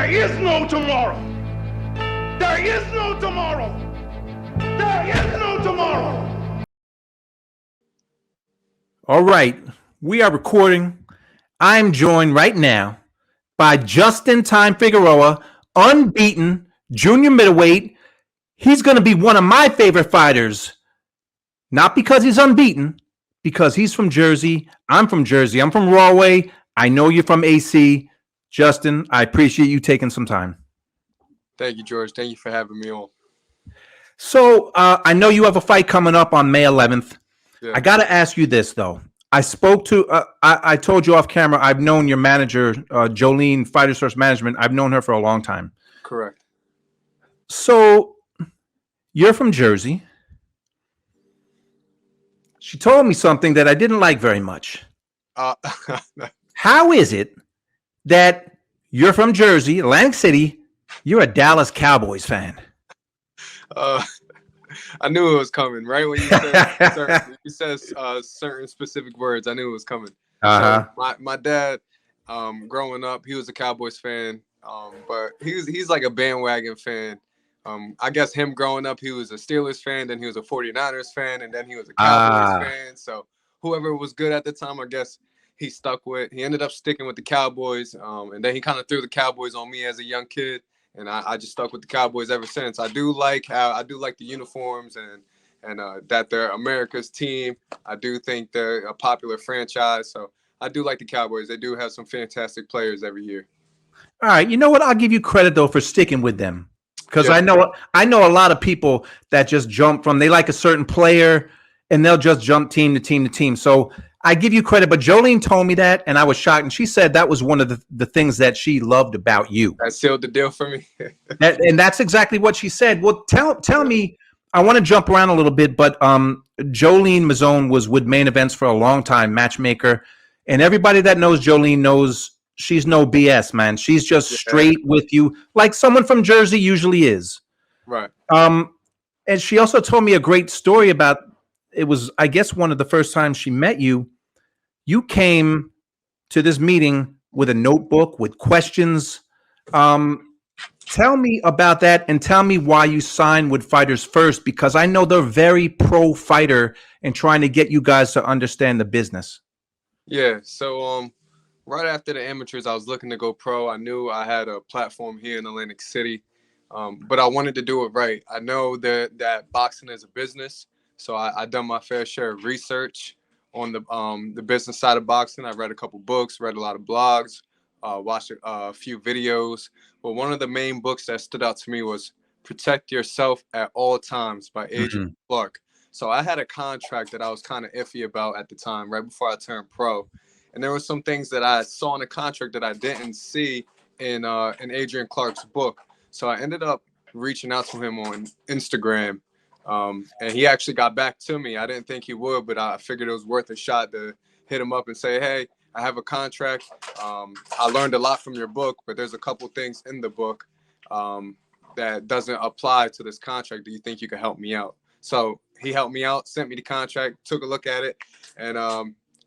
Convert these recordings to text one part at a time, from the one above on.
There is no tomorrow. There is no tomorrow. There is no tomorrow. All right, we are recording. I'm joined right now by Justin Time Figueroa, unbeaten junior middleweight. He's going to be one of my favorite fighters, not because he's unbeaten, because he's from Jersey. I'm from Jersey. I'm from Rahway. I know you're from AC. Justin, I appreciate you taking some time. Thank you, George. Thank you for having me on. So I know you have a fight coming up on May 11th. Yeah. I got to ask you this, though. I spoke to, I told you off camera, I've known your manager, Jolene, Fighter Source Management. I've known her for a long time. Correct. So you're from Jersey. She told me something that I didn't like very much. How is it that you're from Jersey, Atlantic City, you're a Dallas Cowboys fan? I knew it was coming, right? When you said certain specific words, I knew it was coming. So my dad, growing up, he was a Cowboys fan, but he's like a bandwagon fan. I guess him growing up, he was a Steelers fan, then he was a 49ers fan, and then he was a Cowboys fan. So whoever was good at the time, I guess he stuck with. He ended up sticking with the Cowboys, and then he kind of threw the Cowboys on me as a young kid. And I just stuck with the Cowboys ever since. I do like the uniforms and that they're America's team. I do think they're a popular franchise. So I do like the Cowboys. They do have some fantastic players every year. All right. You know what? I'll give you credit, though, for sticking with them. Because I know a lot of people that just jump from, they like a certain player and they'll just jump team to team to team. So I give you credit, but Jolene told me that, and I was shocked. And she said that was one of the things that she loved about you. That sealed the deal for me. And that's exactly what she said. Well, tell me, I want to jump around a little bit, but Jolene Mazzone was with Main Events for a long time, matchmaker. And everybody that knows Jolene knows she's no BS, man. She's just straight with you, like someone from Jersey usually is. Right. And she also told me a great story about, it was, I guess, one of the first times she met you. You came to this meeting with a notebook with questions. Tell me about that, and tell me why you signed with Fighters First, because I know they're very pro-fighter and trying to get you guys to understand the business. Yeah, so right after the amateurs, I was looking to go pro. I knew I had a platform here in Atlantic City, but I wanted to do it right. I know that boxing is a business, so I done my fair share of research on the business side of boxing. I read a couple books, read a lot of blogs, watched a few videos. But one of the main books that stood out to me was Protect Yourself at All Times by Adrian Clark. So I had a contract that I was kind of iffy about at the time, right before I turned pro. And there were some things that I saw in the contract that I didn't see in Adrian Clark's book. So I ended up reaching out to him on Instagram. And he actually got back to me. I didn't think he would, but I figured it was worth a shot to hit him up and say, hey, I have a contract. I learned a lot from your book, but there's a couple things in the book that doesn't apply to this contract. Do you think you could help me out? So he helped me out, sent me the contract, took a look at it. And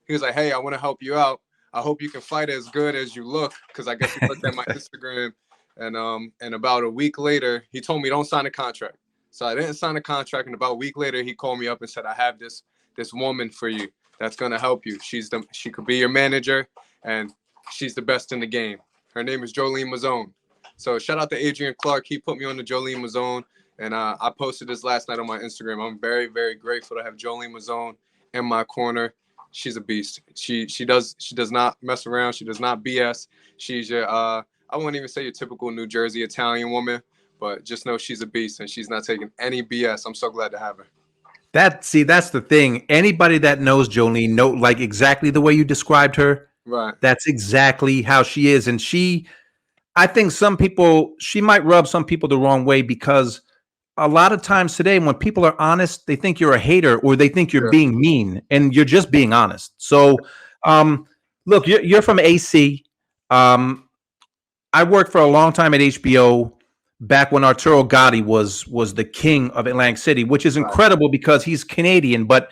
he was like, hey, I want to help you out. I hope you can fight as good as you look. Because I guess he looked at my Instagram. And about a week later, he told me, don't sign a contract. So I didn't sign a contract, and about a week later, he called me up and said, I have this woman for you that's going to help you. She could be your manager, and she's the best in the game. Her name is Jolene Mazzone. So shout out to Adrian Clark. He put me on the Jolene Mazzone, and I posted this last night on my Instagram. I'm very, very grateful to have Jolene Mazzone in my corner. She's a beast. She does not mess around. She does not BS. She's your I wouldn't even say your typical New Jersey Italian woman. But just know she's a beast, and she's not taking any BS. I'm so glad to have her. That's the thing. Anybody that knows Jolene know like exactly the way you described her. Right. That's exactly how she is. And I think she might rub some people the wrong way, because a lot of times today when people are honest, they think you're a hater or they think you're being mean, and you're just being honest. So look, you're from AC. I worked for a long time at HBO. Back when Arturo Gatti was the king of Atlantic City, which is incredible because he's Canadian, but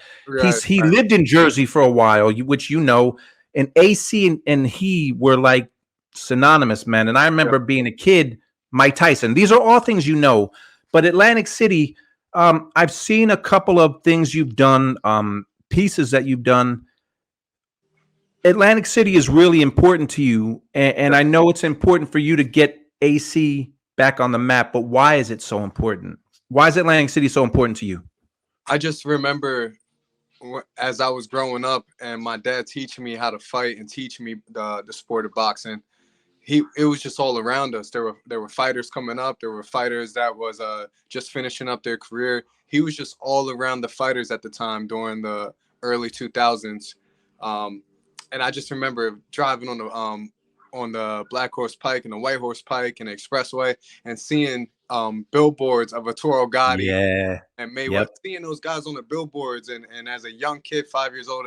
he lived in Jersey for a while, which you know, and AC and he were like synonymous, man. And I remember being a kid, Mike Tyson. These are all things you know. But Atlantic City, I've seen a couple of things you've done, pieces that you've done. Atlantic City is really important to you, and I know it's important for you to get AC back on the map. But why is it so important? Why is Atlantic City so important to you? I just remember as I was growing up and my dad teaching me how to fight and teaching me the sport of boxing. It was just all around us. There were fighters coming up. There were fighters that was just finishing up their career. He was just all around the fighters at the time during the early 2000s. And I just remember driving on the Black Horse Pike and the White Horse Pike and the Expressway and seeing billboards of Arturo Gatti and Mayweather, seeing those guys on the billboards. And as a young kid, 5 years old,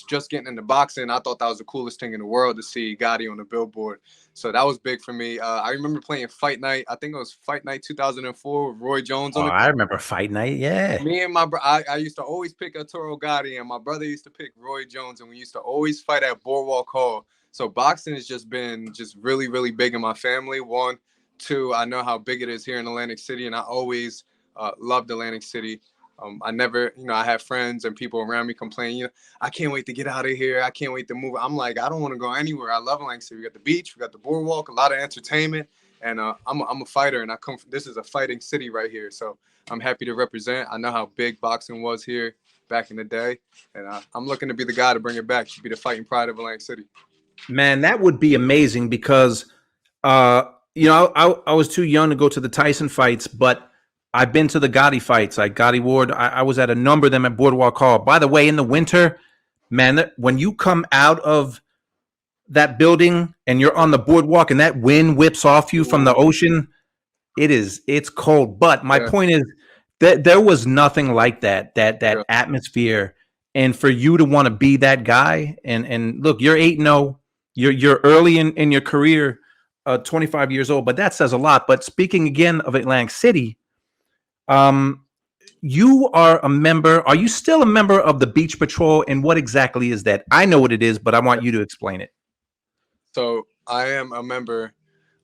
just getting into boxing, I thought that was the coolest thing in the world to see Gatti on the billboard. So that was big for me. I remember playing Fight Night. I think it was Fight Night 2004 with Roy Jones on the. I remember Fight Night. Yeah. Me and my brother, I used to always pick Arturo Gatti, and my brother used to pick Roy Jones, and we used to always fight at Boardwalk Hall. So boxing has just been really, really big in my family. One, two, I know how big it is here in Atlantic City, and I always loved Atlantic City. I never, I have friends and people around me complaining, I can't wait to get out of here. I can't wait to move. I'm like, I don't want to go anywhere. I love Atlantic City. We got the beach, we got the boardwalk, a lot of entertainment, and I'm a fighter, and this is a fighting city right here. So I'm happy to represent. I know how big boxing was here back in the day, and I'm looking to be the guy to bring it back, to be the fighting pride of Atlantic City. Man, that would be amazing because, I was too young to go to the Tyson fights, but I've been to the Gatti fights, like Gatti Ward. I was at a number of them at Boardwalk Hall. By the way, in the winter, man, when you come out of that building and you're on the boardwalk and that wind whips off you from the ocean, it's cold. But my point is that there was nothing like that atmosphere. And for you to want to be that guy, and look, you're 8-0, you're early in your career, 25 years old, but that says a lot. But speaking again of Atlantic City, you are a member. Are you still a member of the Beach Patrol? And what exactly is that? I know what it is, but I want you to explain it. So I am a member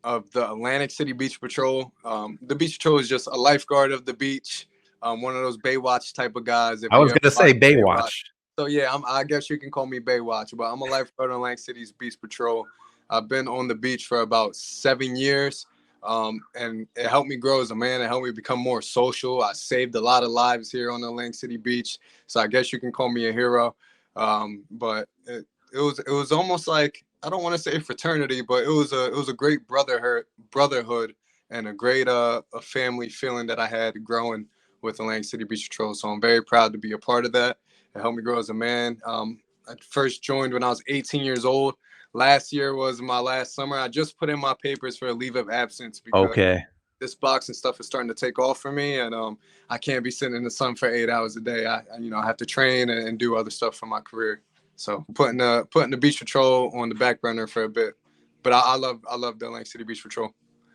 of the Atlantic City Beach Patrol. The Beach Patrol is just a lifeguard of the beach. One of those Baywatch type of guys. I was going to say Baywatch. So yeah, I guess you can call me Baywatch, but I'm a lifeguard on Atlantic City's Beach Patrol. I've been on the beach for about 7 years. And it helped me grow as a man. It helped me become more social. I saved a lot of lives here on the Atlantic City Beach. So I guess you can call me a hero. But it was almost like, I don't want to say fraternity, but it was a great brotherhood and a great a family feeling that I had growing with Atlantic City Beach Patrol. So I'm very proud to be a part of that. It helped me grow as a man. I first joined when I was 18 years old. Last year was my last summer. I just put in my papers for a leave of absence because this boxing stuff is starting to take off for me, and I can't be sitting in the sun for 8 hours a day. I have to train and do other stuff for my career. So putting the Beach Patrol on the back burner for a bit, but I love the Atlantic City Beach Patrol.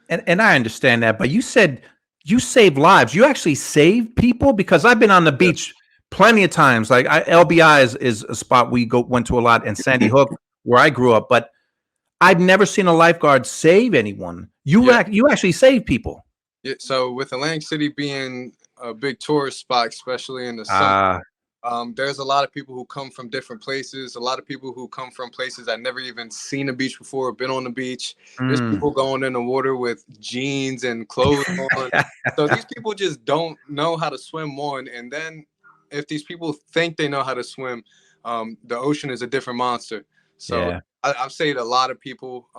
And I understand that, but you said you save lives. You actually save people, because I've been on the beach plenty of times. Like LBI is a spot we went to a lot, and Sandy Hook, where I grew up, but I've never seen a lifeguard save anyone. You actually save people. Yeah. So with Atlantic City being a big tourist spot, especially in the summer, there's a lot of people who come from different places. A lot of people who come from places I've never even seen a beach before, or been on the beach. There's people going in the water with jeans and clothes on. So these people just don't know how to swim, one. And then if these people think they know how to swim, the ocean is a different monster. So I've saved a lot of people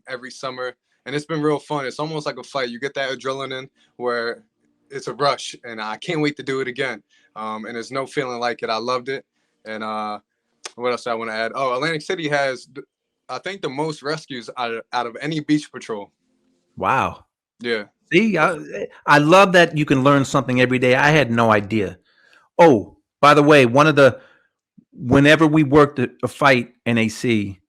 every summer, and it's been real fun. It's almost like a fight. You get that adrenaline where it's a rush, and I can't wait to do it again. And there's no feeling like it. I loved it. And what else I want to add? Oh, Atlantic City has, I think, the most rescues out of any beach patrol. Wow. Yeah. See, I love that you can learn something every day. I had no idea. Oh, by the way, whenever we worked a fight in AC,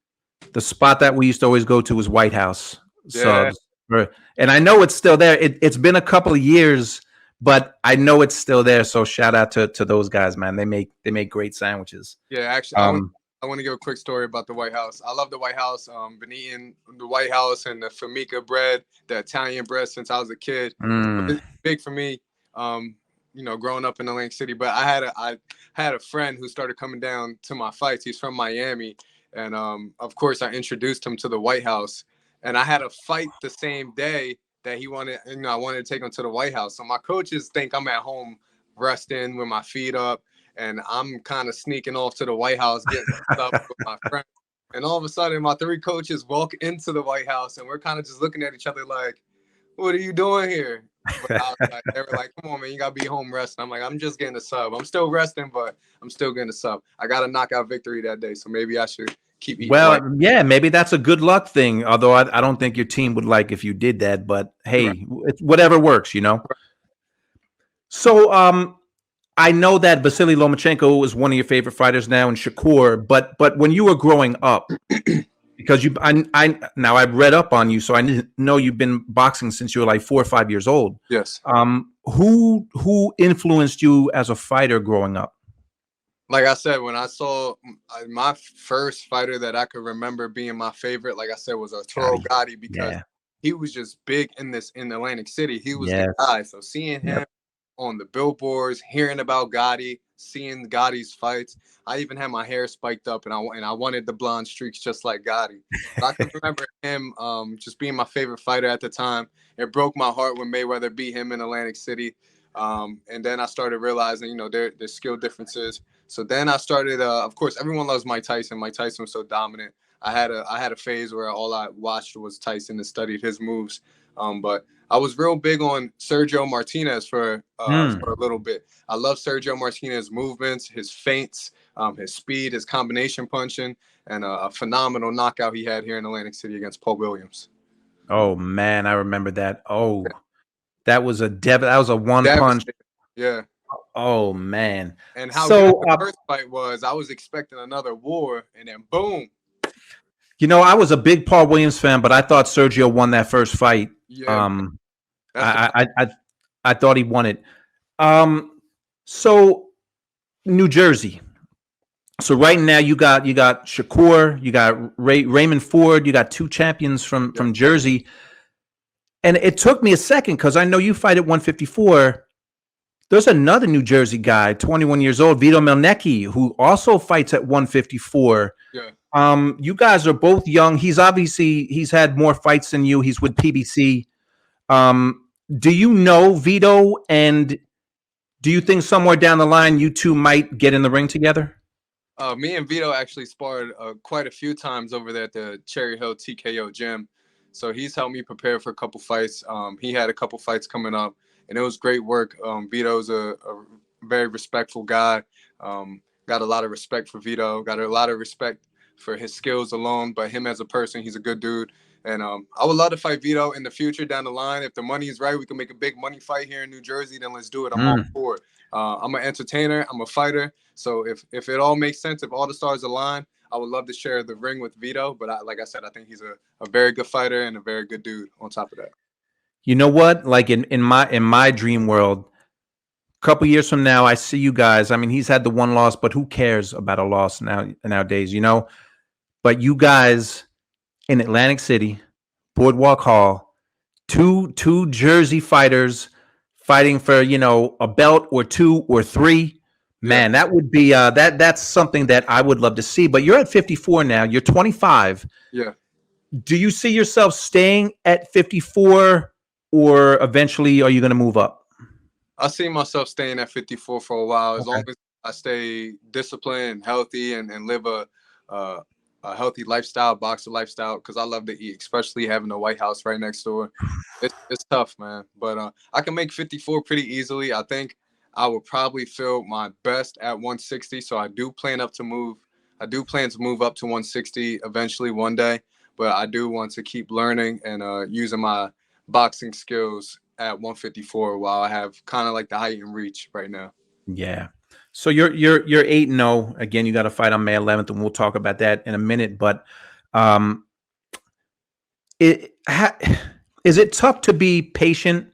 the spot that we used to always go to was White House Subs. And I know it's still there. It's been a couple of years, but I know it's still there. So shout out to those guys, man. They make great sandwiches. Yeah, actually, I want to give a quick story about the White House. I love the White House. Been eating the White House and the Famica bread, the Italian bread since I was a kid. Mm. It's big for me. Growing up in Atlantic City. But I had a friend who started coming down to my fights. He's from Miami, and of course I introduced him to the White House. And I had a fight the same day that he wanted. I wanted to take him to the White House. So my coaches think I'm at home resting with my feet up, and I'm kind of sneaking off to the White House, getting stuff with my friend. And all of a sudden, my 3 coaches walk into the White House, and we're kind of just looking at each other like, "What are you doing here?" But I was like, they were like, "Come on, man, you gotta be home resting." I'm like, "I'm just getting a sub. I'm still resting, but I'm still getting a sub. I got a knockout victory that day, so maybe I should keep eating." Well, yeah, maybe that's a good luck thing. Although I don't think your team would like if you did that. But hey, it's whatever works, you know. So, I know that Vasily Lomachenko is one of your favorite fighters now, and Shakur. But when you were growing up, because now I've read up on you, so I didn't know you've been boxing since you were like 4 or 5 years old. Yes. Who influenced you as a fighter growing up? Like I said, when I saw my first fighter that I could remember being my favorite, like I said, was Arturo Gatti, because he was just big in Atlantic City. He was the guy. So seeing him on the billboards, hearing about Gatti, seeing Gotti's fights, I even had my hair spiked up, and I wanted the blonde streaks just like Gatti. But I can remember him just being my favorite fighter at the time. It broke my heart when Mayweather beat him in Atlantic City. And then I started realizing, there's skill differences. So then I started, of course, everyone loves Mike Tyson. Mike Tyson was so dominant. I had a phase where all I watched was Tyson and studied his moves. But I was real big on Sergio Martinez for a little bit. I love Sergio Martinez's movements, his feints, his speed, his combination punching, and a phenomenal knockout he had here in Atlantic City against Paul Williams. Oh man, I remember that. Oh, that was a one punch. Yeah. Oh man. And how good the first fight was, I was expecting another war, and then boom. I was a big Paul Williams fan, but I thought Sergio won that first fight. Yeah. I thought he won it. So New Jersey. So right now you got Shakur, you got Raymond Ford, you got 2 champions from Jersey. And it took me a second because I know you fight at 154. There's another New Jersey guy, 21 years old, Vito Mielnicki, who also fights at 154. Yeah. You guys are both young. He's had more fights than you. He's with PBC. Do you know Vito, and do you think somewhere down the line you two might get in the ring together? Me and Vito actually sparred quite a few times over there at the Cherry Hill TKO gym. So he's helped me prepare for a couple fights. He had a couple fights coming up, and it was great work. Vito's a very respectful guy. Got a lot of respect for Vito. Got a lot of respect for his skills alone, but him as a person, he's a good dude. And I would love to fight Vito in the future down the line. If the money is right, we can make a big money fight here in New Jersey, then let's do it. I'm all for it. I'm an entertainer. I'm a fighter. So if it all makes sense, if all the stars align, I would love to share the ring with Vito. But like I said, I think he's a very good fighter and a very good dude on top of that. You know what? Like in my dream world, a couple years from now, I see you guys. I mean, he's had the one loss, but who cares about a loss nowadays, But you guys in Atlantic City, Boardwalk Hall, two Jersey fighters fighting for, a belt or 2 or 3. Man, that would be that's something that I would love to see. But you're at 54 now. You're 25. Yeah. Do you see yourself staying at 54, or eventually are you going to move up? I see myself staying at 54 for a while, as long as I stay disciplined, healthy, and live a healthy lifestyle, boxer lifestyle, because I love to eat, especially having the White House right next door. It's tough, man. But I can make 54 pretty easily. I think I would probably feel my best at 160. So I do plan to move up to 160 eventually one day. But I do want to keep learning and using my boxing skills at 154 while I have kind of like the height and reach right now. Yeah. So you're 8-0. Again, you got to fight on May 11th, and we'll talk about that in a minute. But is it tough to be patient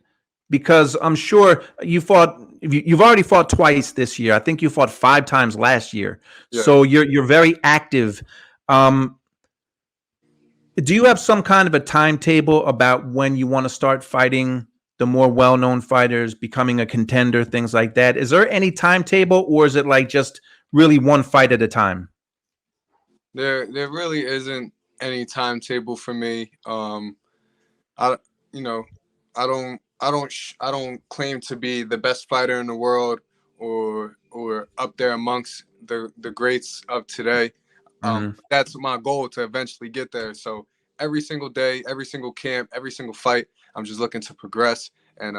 because I'm sure you've already fought twice this year. I think you fought 5 times last year. Yeah. So you're very active. Do you have some kind of a timetable about when you want to start fighting the more well-known fighters, becoming a contender, things like that? Is there any timetable, or is it like just really one fight at a time? There really isn't any timetable for me. I you know I don't claim to be the best fighter in the world or up there amongst the greats of today. Mhm. That's my goal, to eventually get there. So every single day, every single camp, every single fight, I'm just looking to progress. And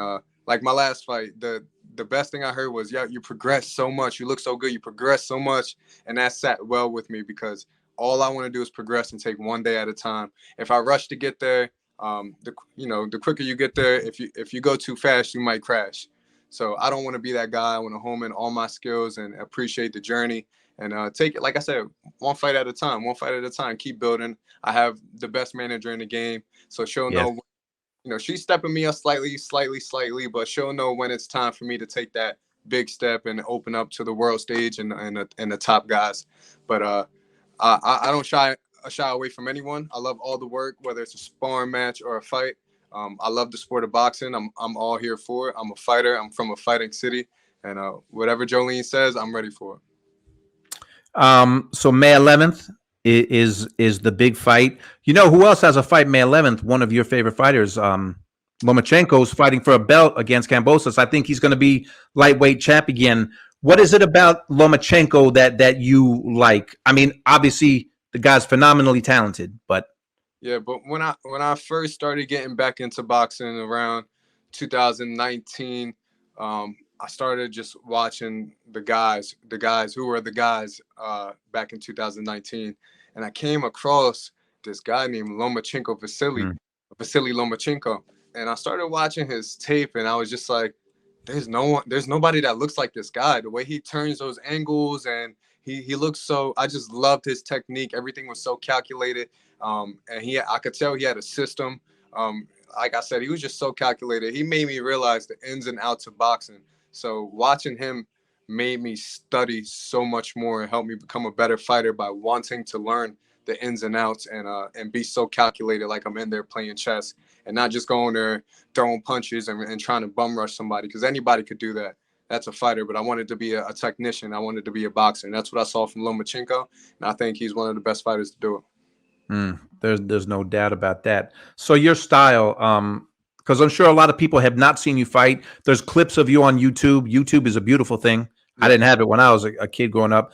like my last fight, the best thing I heard was, "Yeah, you progress so much. You look so good. You progress so much," and that sat well with me because all I want to do is progress and take one day at a time. If I rush to get there, the quicker you get there, if you go too fast, you might crash. So I don't want to be that guy. I want to home in all my skills and appreciate the journey and take it, like I said, one fight at a time, one fight at a time. Keep building. I have the best manager in the game, so she'll Yes. know. She's stepping me up slightly, but she'll know when it's time for me to take that big step and open up to the world stage and the top guys. But I don't shy away from anyone. I love all the work, whether it's a sparring match or a fight. I love the sport of boxing. I'm all here for it. I'm a fighter. I'm from a fighting city, and whatever Jolene says, I'm ready for it. So May 11th is the big fight. You know who else has a fight May 11th? One of your favorite fighters, Lomachenko, is fighting for a belt against Kambosos. I think he's going to be lightweight champ again. What is it about Lomachenko that you like? I mean, obviously the guy's phenomenally talented, but yeah. But when I first started getting back into boxing around 2019, I started just watching the guys who were the guys back in 2019, and I came across this guy named Lomachenko Vasily Lomachenko, and I started watching his tape, and I was just like, there's nobody that looks like this guy. The way he turns those angles, and he looks so. I just loved his technique. Everything was so calculated, and I could tell he had a system. Like I said, he was just so calculated. He made me realize the ins and outs of boxing. So watching him made me study so much more and helped me become a better fighter by wanting to learn the ins and outs and be so calculated, like I'm in there playing chess and not just going there throwing punches and trying to bum rush somebody, because anybody could do that. That's a fighter, but I wanted to be a technician. I wanted to be a boxer, and that's what I saw from Lomachenko, and I think he's one of the best fighters to do it. There's no doubt about that. So your style, because I'm sure a lot of people have not seen you fight. There's clips of you on YouTube. YouTube is a beautiful thing. I didn't have it when I was a kid growing up.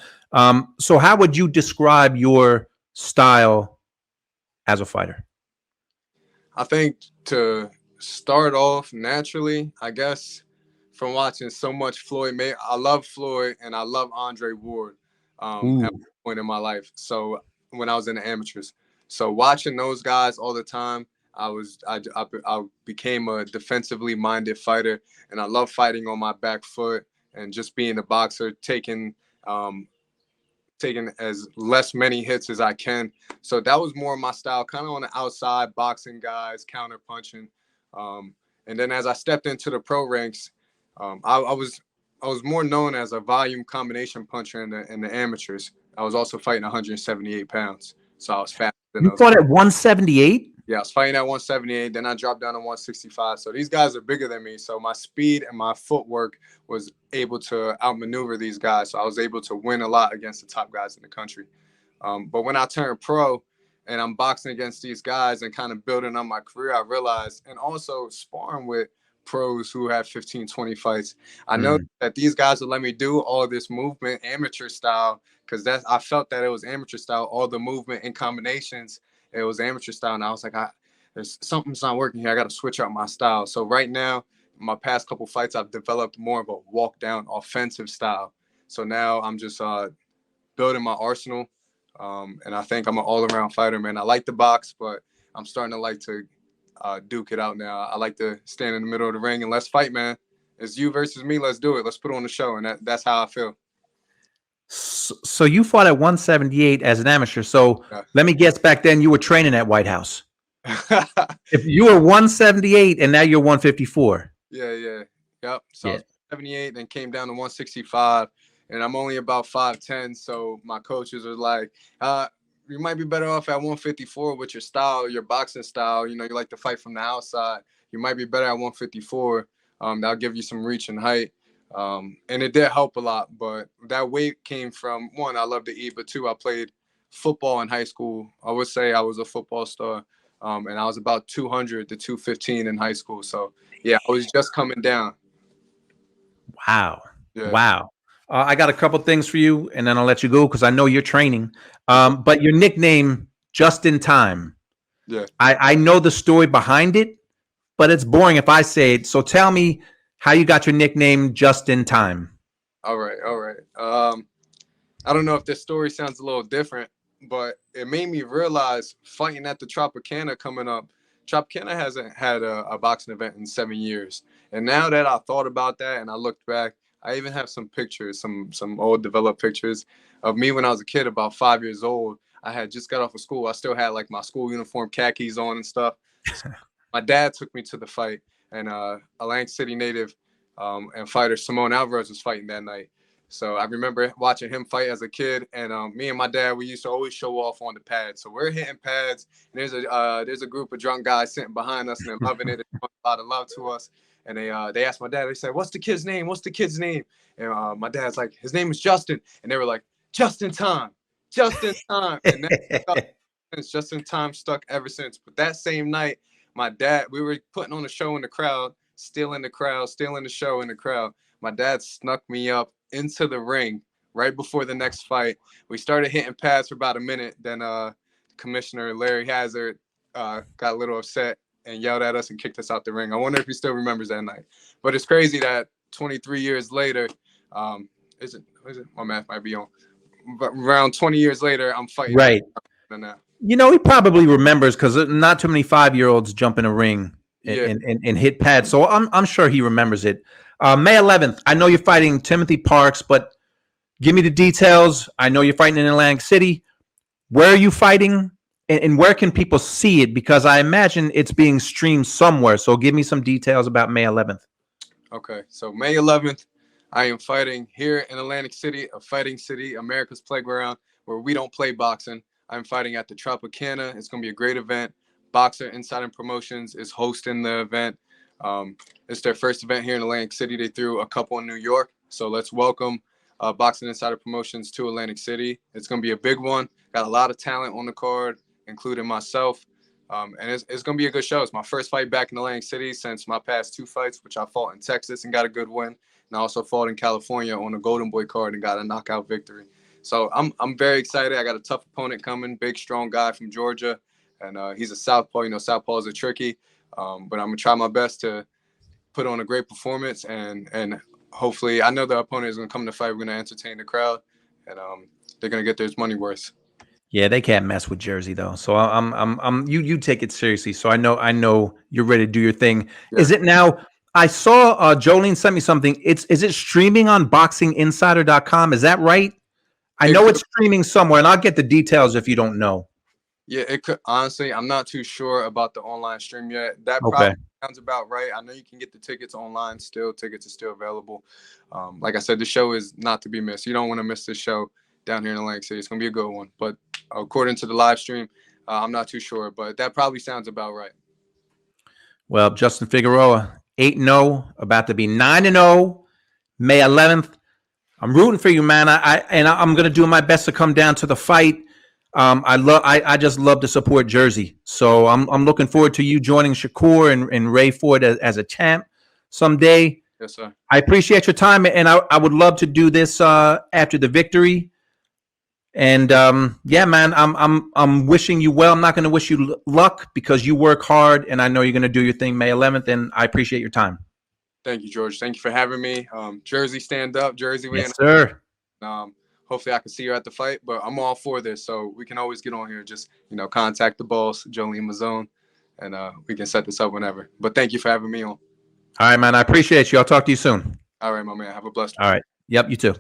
So how would you describe your style as a fighter? I think to start off naturally, I guess, from watching so much Floyd May, I love Floyd and I love Andre Ward at one point in my life. So when I was in the amateurs, so watching those guys all the time, I became a defensively minded fighter, and I love fighting on my back foot and just being a boxer, taking as many hits as I can. So that was more my style, kind of on the outside, boxing guys, counter punching. And then as I stepped into the pro ranks, I was more known as a volume combination puncher in the amateurs. I was also fighting 178 pounds, so I was fast. You fought at 178? Yeah, I was fighting at 178. Then I dropped down to 165. So these guys are bigger than me. So my speed and my footwork was able to outmaneuver these guys. So I was able to win a lot against the top guys in the country. But when I turned pro and I'm boxing against these guys and kind of building up my career, I realized, and also sparring with pros who have 15, 20 fights, I know that these guys will let me do all this movement, amateur style, because I felt that it was amateur style, all the movement and combinations. It was amateur style, and I was like, there's something's not working here. I got to switch out my style. So right now, my past couple fights, I've developed more of a walk down offensive style. So now I'm just building my arsenal, and I think I'm an all around fighter, man. I like the box, but I'm starting to like to duke it out now. I like to stand in the middle of the ring and let's fight, man. It's you versus me. Let's do it. Let's put on the show, and that's how I feel. So you fought at 178 as an amateur. So let me guess, back then you were training at White House. If you were 178 and now you're 154. Yeah. Yep. So I Yeah. was 78, then came down to 165, and I'm only about 5'10". So my coaches were like, you might be better off at 154 with your style, your boxing style. You know, you like to fight from the outside. You might be better at 154. That'll give you some reach and height. And it did help a lot. But that weight came from, one, I love to eat, but two, I played football in high school. I would say I was a football star. And I was about 200 to 215 in high school. So, yeah, I was just coming down. Wow. Yeah. Wow. I got a couple things for you, and then I'll let you go because I know you're training. But your nickname, Just in Time. Yeah. I know the story behind it, but it's boring if I say it. So tell me how you got your nickname, Just in Time. All right. I don't know if this story sounds a little different, but it made me realize fighting at the Tropicana coming up. Tropicana hasn't had a boxing event in 7 years. And now that I thought about that and I looked back, I even have some pictures, some old developed pictures of me when I was a kid, about 5 years old. I had just got off of school. I still had like my school uniform, khakis on and stuff. So my dad took me to the fight, and Atlantic City native and fighter Simone Alvarez was fighting that night. So I remember watching him fight as a kid, and me and my dad, we used to always show off on the pads. So we're hitting pads, and there's a group of drunk guys sitting behind us, and they're loving it. They're showing a lot of love to us. And they asked my dad, they said, "What's the kid's name? What's the kid's name?" And my dad's like, "His name is Justin." And they were like, "Just in Time, Just in Time." And that Just in Time stuck ever since. But that same night, my dad, we were putting on a show in the crowd, stealing the show in the crowd. My dad snuck me up into the ring right before the next fight. We started hitting pads for about a minute. Then Commissioner Larry Hazard got a little upset and yelled at us and kicked us out the ring. I wonder if he still remembers that night. But it's crazy that 23 years later, is it? My math might be on. But around 20 years later, I'm fighting. Right. Now. You know, he probably remembers because not too many 5-year-olds jump in a ring and hit pads. So I'm sure he remembers it. May 11th, I know you're fighting Timothy Parks, but give me the details. I know you're fighting in Atlantic City. Where are you fighting, and where can people see it? Because I imagine it's being streamed somewhere. So give me some details about May 11th. Okay, so May 11th, I am fighting here in Atlantic City, a fighting city, America's playground, where we don't play boxing. I'm fighting at the Tropicana. It's going to be a great event. Boxer Insider Promotions is hosting the event. It's their first event here in Atlantic City. They threw a couple in New York. So let's welcome Boxing Insider Promotions to Atlantic City. It's going to be a big one. Got a lot of talent on the card, including myself. And it's going to be a good show. It's my first fight back in Atlantic City since my past 2 fights, which I fought in Texas and got a good win. And I also fought in California on the Golden Boy card and got a knockout victory. So I'm very excited. I got a tough opponent coming, big, strong guy from Georgia. And he's a southpaw. You know, southpaws are tricky. But I'm going to try my best to put on a great performance. And hopefully, I know the opponent is going to come to fight. We're going to entertain the crowd. And they're going to get their money worth. Yeah, they can't mess with Jersey though. So you take it seriously. So I know you're ready to do your thing. Yeah. Is it now? I saw Jolene sent me something. Is it streaming on boxinginsider.com? Is that right? I know it's streaming somewhere, and I'll get the details if you don't know. Yeah, it could. Honestly, I'm not too sure about the online stream yet. That probably sounds about right. I know you can get the tickets online still. Tickets are still available. Like I said, the show is not to be missed. You don't want to miss this show down here in Atlantic City. It's going to be a good one. But according to the live stream, I'm not too sure. But that probably sounds about right. Well, Justin Figueroa, 8-0, about to be 9-0, May 11th. I'm rooting for you, man. I'm going to do my best to come down to the fight. I just love to support Jersey. So I'm looking forward to you joining Shakur and Ray Ford as a champ someday. Yes, sir. I appreciate your time, and I would love to do this after the victory. And yeah, man, I'm wishing you well. I'm not going to wish you luck because you work hard, and I know you're going to do your thing May 11th. And I appreciate your time. Thank you, George. Thank you for having me. Jersey, stand up, Jersey. Yes, sir. Hopefully I can see you at the fight, but I'm all for this. So we can always get on here. Just, contact the boss, Jolene Mazzone, and we can set this up whenever. But thank you for having me on. All right, man. I appreciate you. I'll talk to you soon. All right, my man. Have a blessed one. All right. Yep, you too.